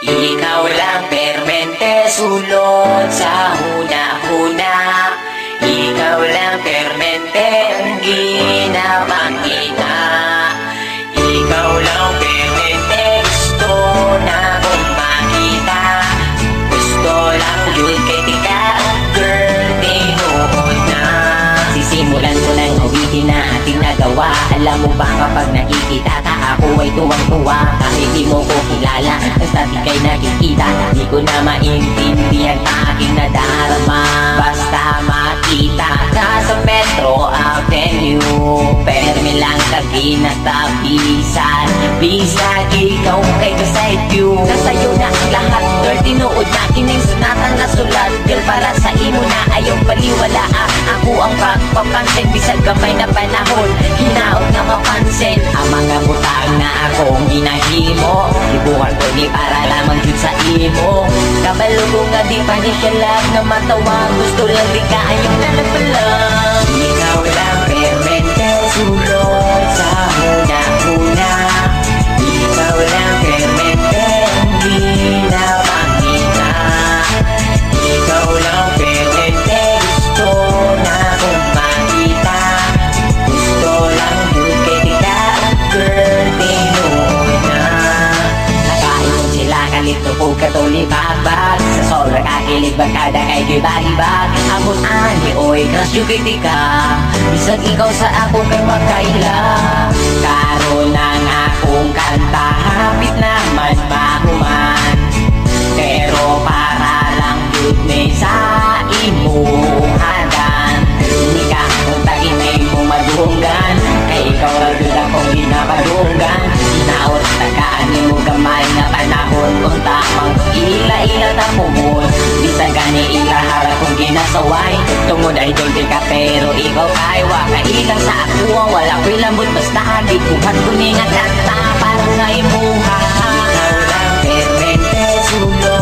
Ikaw lang permente sulod sa huna-huna. Ikaw lang permente ang ginapangita. Ikaw lang permente gusto na kong makita. Gusto lang yun kay tika, girl, tinuod na. Sisimulan ko ng awitin na ating nagawa. Alam mo ba kapag nakikita ka ako ay tuwang-tuwa. Kahit di mo ko kilala, basta di kay nakikita. Di ko na maintindihan aking nadarama. Basta makita ka sa Metro Avenue, permi lang kaginatapisan. Bisag ikaw kay kaside view. Nasayo na ang lahat, girl, tinuod na kining sunatan na sulat. Girl, para sa imo na ayaw paliwala. Ako ang pagpapansin, bisag kamay na panahon, hinaot na mapansin ang mga butang na akong ginahimo. Ibuhan ko ni para lamang yun sa imo. Kabalo ko nga di pa ni kalag na matawa. Gusto lang di ka ayaw na nagpalang. Ikaw lang permente sulod sa huna-huna. Ikaw lang permente ang ginapangita. Ikaw lang permente gusto na kong makita. Gusto lang yun kay tika, girl, tinuod na. Nakain sila kalito po katulibabag. Sa sobra kakilig bagkada kay gibalibag. Amon ani oy crush yung kay tika. Bisag ikaw sa ako kay makaila. Karon ang akong kanta hapit naman mahuman. Pero para lang yun may sa imuhagan. Hindi ka kung tagin na imong madunggan. Kay ikaw lang yun akong ginapadunggan. Ginaot tagaan ni mo gamay na panahon. Kung tamang ila-ila na pumun. Bisag gani ilahara kong ginasaway. Tungod ay dolde ka pero ikaw kay wakailang sa ako. Wala ko'y lambot basta di kuhan ko ni nga kanta. Parang nga imuha. Ikaw lang permente sulod